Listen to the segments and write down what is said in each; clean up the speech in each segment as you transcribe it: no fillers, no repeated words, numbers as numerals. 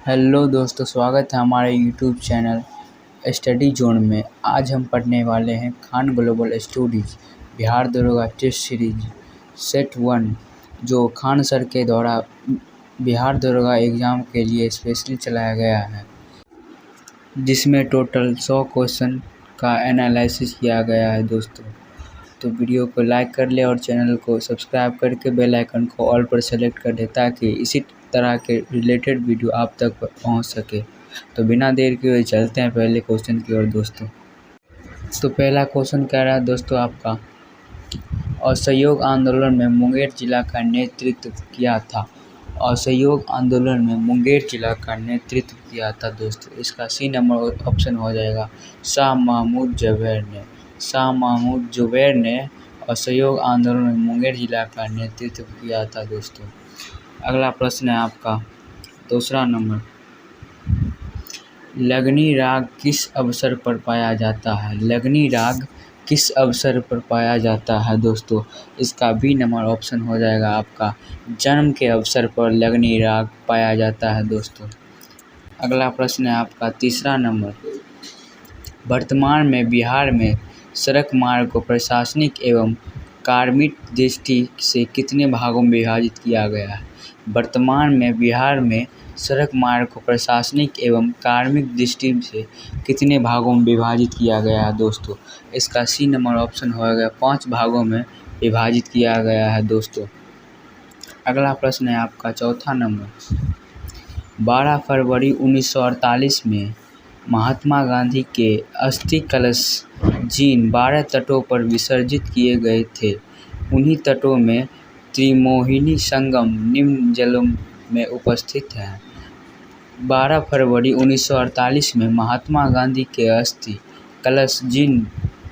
Hello दोस्तों, स्वागत है हमारे यूट्यूब चैनल स्टडी जोन में। आज हम पढ़ने वाले हैं खान ग्लोबल स्टडीज़ बिहार दरोगा टेस्ट सीरीज सेट 1, जो खान सर के द्वारा बिहार दरोगा एग्ज़ाम के लिए स्पेशली चलाया गया है, जिसमें टोटल 100 क्वेश्चन का एनालिसिस किया गया है दोस्तों। तो वीडियो को लाइक कर ले और चैनल को सब्सक्राइब करके बेल आइकन को ऑल पर सेलेक्ट कर दे, ताकि इसी तरह के रिलेटेड वीडियो आप तक पहुंच सके। तो बिना देर के चलते हैं पहले क्वेश्चन की ओर दोस्तों। तो पहला क्वेश्चन कह रहा है दोस्तों आपका, असहयोग आंदोलन में मुंगेर जिला का नेतृत्व किया था। असहयोग आंदोलन में मुंगेर जिला का नेतृत्व किया था दोस्तों। इसका सी नंबर ऑप्शन हो जाएगा शाह महमूद जुबैर ने। शाह महमूद जुबैर ने असहयोग आंदोलन में मुंगेर जिला का नेतृत्व किया था दोस्तों। अगला प्रश्न है आपका दूसरा नंबर, लगनी राग किस अवसर पर पाया जाता है। लगनी राग किस अवसर पर पाया जाता है दोस्तों। इसका बी नंबर ऑप्शन हो जाएगा आपका जन्म के अवसर पर लगनी राग पाया जाता है दोस्तों। अगला प्रश्न है आपका तीसरा नंबर, वर्तमान में बिहार में सड़क मार्ग को प्रशासनिक एवं कार्मिक दृष्टि से कितने भागों में विभाजित किया गया है। वर्तमान में बिहार में सड़क मार्ग को प्रशासनिक एवं कार्मिक दृष्टि से कितने भागों में विभाजित किया गया है दोस्तों। इसका सी नंबर ऑप्शन होगा 5 भागों में विभाजित किया गया है दोस्तों। अगला प्रश्न है आपका चौथा नंबर, 12 फरवरी 1948 में महात्मा गांधी के अस्थि कलश जिन 12 तटों पर विसर्जित किए गए थे, उन्हीं तटों में त्रिमोहिनी संगम निम्न जलों में उपस्थित है। 12 फरवरी 1948 में महात्मा गांधी के अस्थि कलश जिन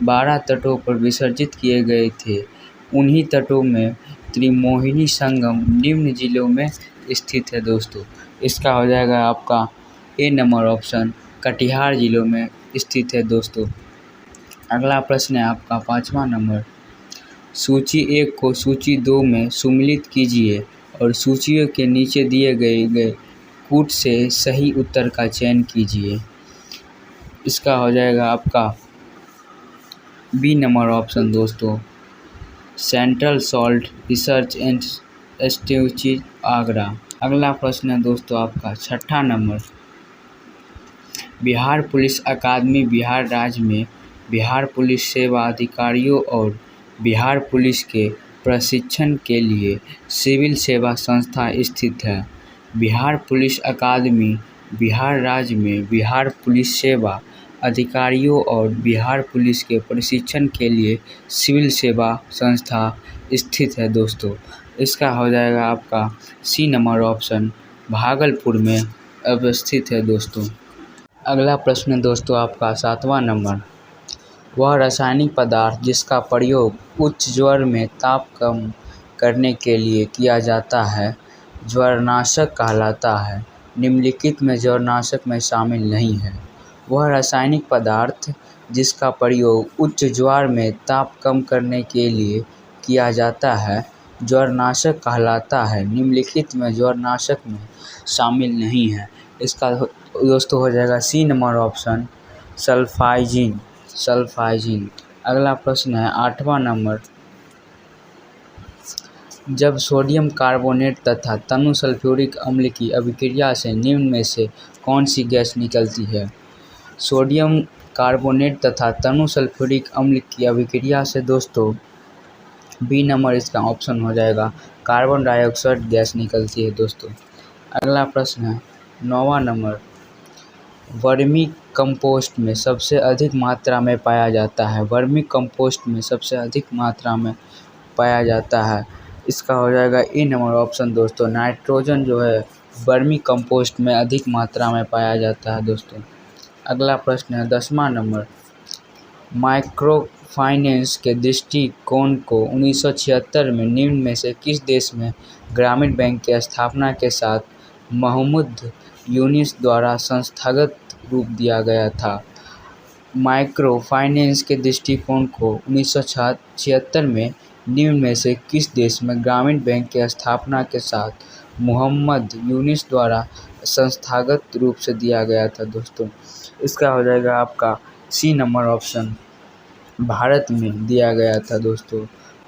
12 तटों पर विसर्जित किए गए थे, उन्हीं तटों में त्रिमोहिनी संगम निम्न जिलों में स्थित है दोस्तों। इसका हो जाएगा आपका ए नंबर ऑप्शन, कटिहार जिलों में स्थित है दोस्तों। अगला प्रश्न है आपका 5वां नंबर, सूची 1 को सूची 2 में सम्मिलित कीजिए और सूचियों के नीचे दिए गए कूट से सही उत्तर का चयन कीजिए। इसका हो जाएगा आपका बी नंबर ऑप्शन दोस्तों, central salt research institute Agra. अगला प्रश्न है दोस्तों आपका 6ठा नंबर, बिहार पुलिस अकादमी बिहार राज्य में बिहार पुलिस सेवा अधिकारियों और बिहार पुलिस के प्रशिक्षण के लिए सिविल सेवा संस्था स्थित है। बिहार पुलिस अकादमी बिहार राज्य में बिहार पुलिस सेवा अधिकारियों और बिहार पुलिस के प्रशिक्षण के लिए सिविल सेवा संस्था स्थित है दोस्तों। इसका हो जाएगा आपका सी नंबर ऑप्शन, भागलपुर में अवस्थित है दोस्तों। अगला प्रश्न दोस्तों आपका 7वां नंबर, वह रासायनिक पदार्थ जिसका प्रयोग उच्च ज्वर में ताप कम करने के लिए किया जाता है ज्वरनाशक कहलाता है। निम्नलिखित में ज्वरनाशक में शामिल नहीं है। वह रासायनिक पदार्थ जिसका प्रयोग उच्च ज्वर में ताप कम करने के लिए किया जाता है ज्वरनाशक कहलाता है। निम्नलिखित में ज्वरनाशक में शामिल नहीं है। इसका दोस्तों हो जाएगा सी नंबर ऑप्शन, सल्फाइजिन। सल्फाइजिन। अगला प्रश्न है 8वां नंबर, जब सोडियम कार्बोनेट तथा तनु सल्फ्यूरिक अम्ल की अभिक्रिया से निम्न में से कौन सी गैस निकलती है। सोडियम कार्बोनेट तथा तनु सल्फ्यूरिक अम्ल की अभिक्रिया से दोस्तों बी नंबर इसका ऑप्शन हो जाएगा, कार्बन डाइऑक्साइड गैस निकलती है दोस्तों। अगला प्रश्न है 9वां नंबर, वर्मी कंपोस्ट में सबसे अधिक मात्रा में पाया जाता है। वर्मी कंपोस्ट में सबसे अधिक मात्रा में पाया जाता है। इसका हो जाएगा ए नंबर ऑप्शन दोस्तों, नाइट्रोजन जो है वर्मी कंपोस्ट में अधिक मात्रा में पाया जाता है दोस्तों। अगला प्रश्न है 10वां नंबर, माइक्रो फाइनेंस के दृष्टिकोण को 1976 में निम्न में से किस देश में ग्रामीण बैंक की स्थापना के साथ मोहम्मद यूनिस द्वारा संस्थागत रूप दिया गया था। माइक्रो फाइनेंस के दृष्टिकोण को 1976 में निम्न में से किस देश में ग्रामीण बैंक की स्थापना के साथ मोहम्मद यूनिस द्वारा संस्थागत रूप से दिया गया था दोस्तों। इसका हो जाएगा आपका सी नंबर ऑप्शन, भारत में दिया गया था दोस्तों।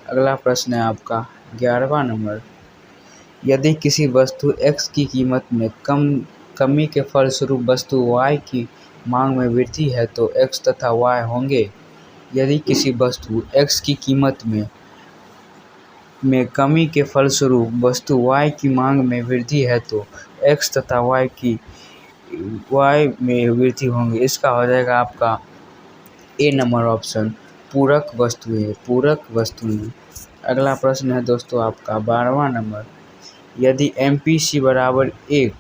अगला प्रश्न है आपका 11वां नंबर, यदि किसी वस्तु X की कीमत में कमी के फलस्वरूप वस्तु Y की मांग में वृद्धि है तो X तथा Y होंगे। यदि किसी वस्तु X की कीमत में कमी के फलस्वरूप वस्तु Y की मांग में वृद्धि है तो X तथा Y में वृद्धि होंगी। इसका हो जाएगा आपका ए नंबर ऑप्शन, पूरक वस्तुएं। अगला प्रश्न है दोस्तों आपका 12वां नंबर, यदि MPC बराबर 1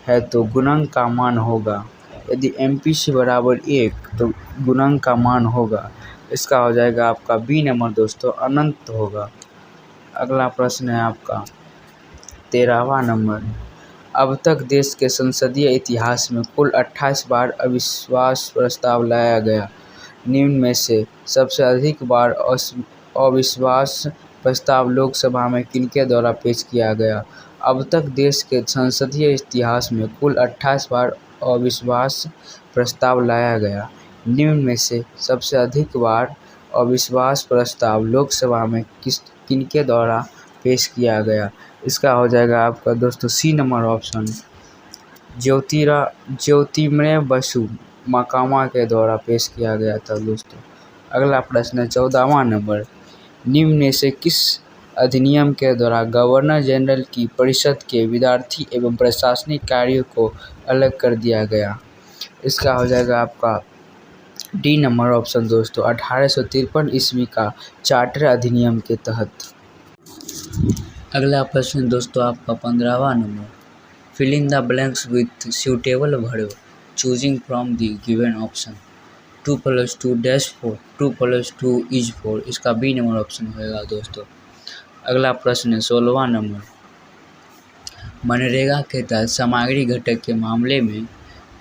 है तो गुणन का मान होगा। यदि MPC बराबर 1 तो गुणन का मान होगा। इसका हो जाएगा आपका बी नंबर दोस्तों, अनंत होगा। अगला प्रश्न है आपका 13वां नंबर, अब तक देश के संसदीय इतिहास में कुल 28 बार अविश्वास प्रस्ताव लाया गया। निम्न में से सबसे अधिक बार अविश्वास प्रस्ताव लोकसभा में किनके द्वारा पेश किया गया। अब तक देश के संसदीय इतिहास में कुल 28 बार अविश्वास प्रस्ताव लाया गया। निम्न में से सबसे अधिक बार अविश्वास प्रस्ताव लोकसभा में किनके द्वारा पेश किया गया। इसका हो जाएगा आपका दोस्तों सी नंबर ऑप्शन, ज्योतिर्मय बसु मकामा के द्वारा पेश किया गया था दोस्तों। अगला प्रश्न है 14वां नंबर, निम्न में से किस अधिनियम के द्वारा गवर्नर जनरल की परिषद के विद्यार्थी एवं प्रशासनिक कार्यों को अलग कर दिया गया। इसका हो जाएगा आपका डी नंबर ऑप्शन दोस्तों, 1853 ईस्वी का चार्टर अधिनियम के तहत। अगला प्रश्न दोस्तों आपका 15वां नंबर, fill in the blanks with suitable verb choosing from the given option. 2 + 2 -4, 2 + 2 is 4। इसका बी नंबर ऑप्शन होगा दोस्तों। अगला प्रश्न है 16वां नंबर, मनरेगा के तहत सामग्री घटक के मामले में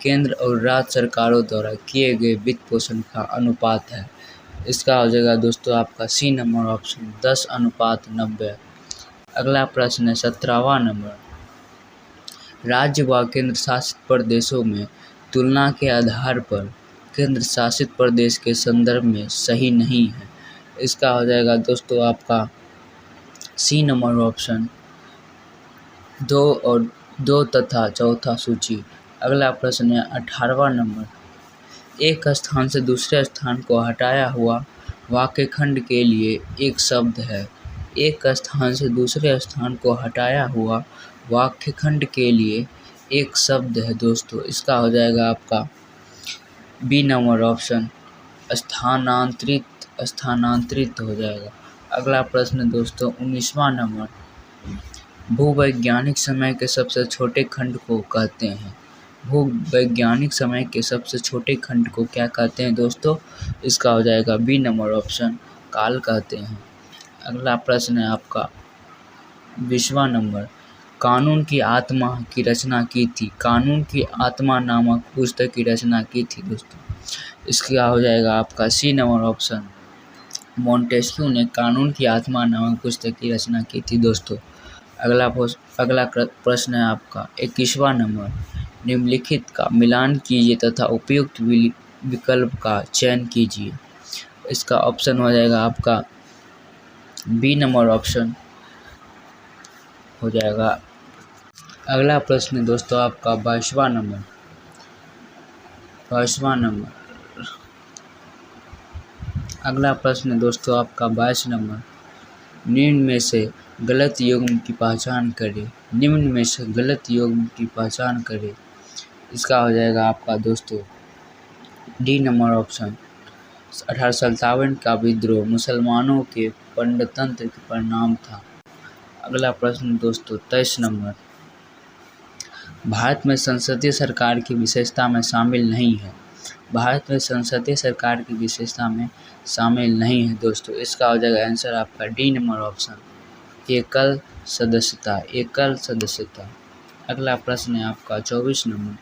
केंद्र और राज्य सरकारों द्वारा किए गए वित्त पोषण का अनुपात है। इसका हो जाएगा दोस्तों आपका सी नंबर ऑप्शन, 10:90। अगला प्रश्न है 17वां नंबर, राज्य व केंद्र शासित प्रदेशों में तुलना के आधार पर केंद्र शासित प्रदेश के संदर्भ में सही नहीं है। इसका हो जाएगा दोस्तों आपका सी नंबर ऑप्शन, 2 तथा चौथा सूची। अगला प्रश्न है 18वां नंबर, एक स्थान से दूसरे स्थान को हटाया हुआ वाक्यखंड के लिए एक शब्द है। एक स्थान से दूसरे स्थान को हटाया हुआ वाक्यखंड के लिए एक शब्द है दोस्तों। इसका हो जाएगा आपका बी नंबर ऑप्शन, स्थानांतरित हो जाएगा। अगला प्रश्न दोस्तों 19वां नंबर, भूवैज्ञानिक समय के सबसे छोटे खंड को कहते हैं। भूवैज्ञानिक समय के सबसे छोटे खंड को क्या कहते हैं दोस्तों। इसका हो जाएगा बी नंबर ऑप्शन, काल कहते हैं। अगला प्रश्न है आपका 20वां नंबर, कानून की आत्मा की रचना की थी। कानून की आत्मा नामक पुस्तक की रचना की थी दोस्तों। इसका हो जाएगा आपका सी नंबर ऑप्शन, मॉन्टेस्क्यू ने कानून की आत्मा नामक पुस्तक की रचना की थी दोस्तों। अगला प्रश्न है आपका 21वां नंबर, निम्नलिखित का मिलान कीजिए तथा उपयुक्त विकल्प का चयन कीजिए। इसका ऑप्शन हो जाएगा आपका बी नंबर ऑप्शन हो जाएगा। अगला प्रश्न दोस्तों आपका 22वां नंबर, अगला प्रश्न दोस्तों आपका 22 नंबर, निम्न में से गलत युग्म की पहचान करें। निम्न में से गलत युग्म की पहचान करें। इसका हो जाएगा आपका दोस्तों डी नंबर ऑप्शन, 1857 का विद्रोह मुसलमानों के पंडतंत्र के परिणाम था। अगला प्रश्न दोस्तों 23 नंबर, भारत में संसदीय सरकार की विशेषता में शामिल नहीं है। भारत में संसदीय सरकार की विशेषता में शामिल नहीं है दोस्तों। इसका हो जाएगा आंसर आपका डी नंबर ऑप्शन, एकल सदस्यता। अगला प्रश्न है आपका 24 नंबर,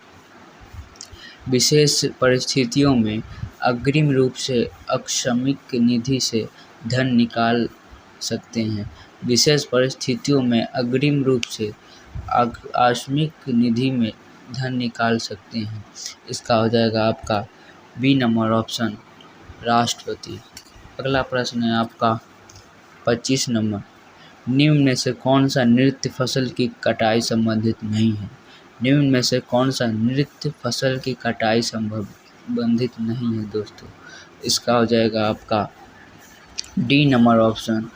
विशेष परिस्थितियों में अग्रिम रूप से आकस्मिक निधि से धन निकाल सकते हैं। विशेष परिस्थितियों में अग्रिम रूप से आकस्मिक निधि धन निकाल सकते हैं। इसका हो जाएगा आपका बी नंबर ऑप्शन राष्ट्रपति। अगला प्रश्न है आपका 25 नंबर, निम्न में से कौन सा नृत्य फसल की कटाई संबंधित नहीं है? निम्न में से कौन सा नृत्य फसल की कटाई संबंधित नहीं है दोस्तों? इसका हो जाएगा आपका D number option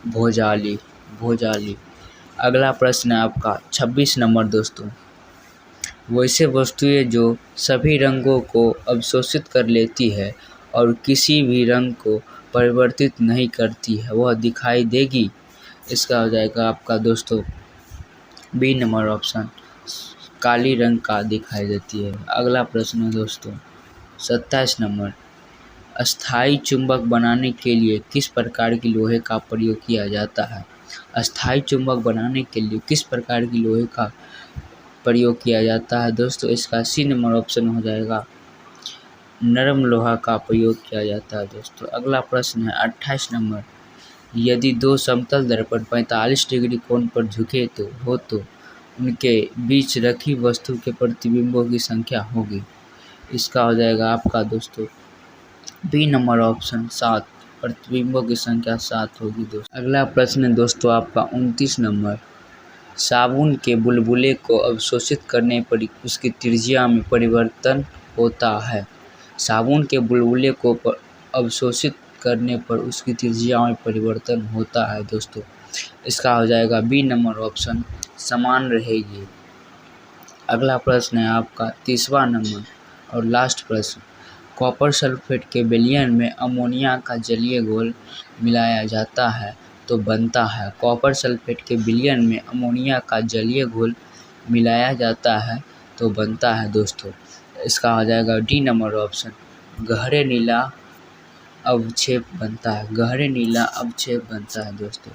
Bhojali. Bhojali. अगला प्रश्न है आपका 26 नंबर दोस्तों, वैसे वस्तुएं जो सभी रंगों को अवशोषित कर लेती है और किसी भी रंग को परिवर्तित नहीं करती है वह दिखाई देगी? इसका हो जाएगा आपका दोस्तों बी नंबर ऑप्शन काली रंग का दिखाई देती है। अगला प्रश्न है दोस्तों 27 नंबर, अस्थायी चुंबक बनाने के लिए किस प्रकार की लोहे का प्रयोग किया जाता है? अस्थायी चुंबक बनाने के लिए किस प्रकार की लोहे का प्रयोग किया जाता है दोस्तों? इसका सी नंबर ऑप्शन हो जाएगा नरम लोहा का प्रयोग किया जाता है दोस्तों। अगला प्रश्न है 28 नंबर, यदि दो समतल दर्पण 45 डिग्री कोण पर झुके तो उनके बीच रखी वस्तु के प्रतिबिंबों की संख्या होगी। इसका हो जाएगा आपका दोस्तों बी नंबर ऑप्शन 7, प्रतिबिंबों की संख्या 7 होगी दोस्तों। अगला प्रश्न है दोस्तों आपका 29 नंबर, साबुन के बुलबुले को अवशोषित करने पर उसकी त्रिज्या में परिवर्तन होता है। साबुन के बुलबुले को अवशोषित करने पर उसकी त्रिज्या में परिवर्तन होता है दोस्तों। इसका हो जाएगा बी नंबर ऑप्शन समान रहेगी। अगला प्रश्न है आपका 30वां नंबर और लास्ट प्रश्न, कॉपर सल्फेट के विलयन में अमोनिया का जलीय घोल मिलाया जाता है तो बनता है। कॉपर सल्फेट के विलयन में अमोनिया का जलीय घोल मिलाया जाता है तो बनता है दोस्तों। इसका हो जाएगा डी नंबर ऑप्शन गहरे नीला अवक्षेप बनता है। गहरे नीला अवक्षेप बनता है दोस्तों।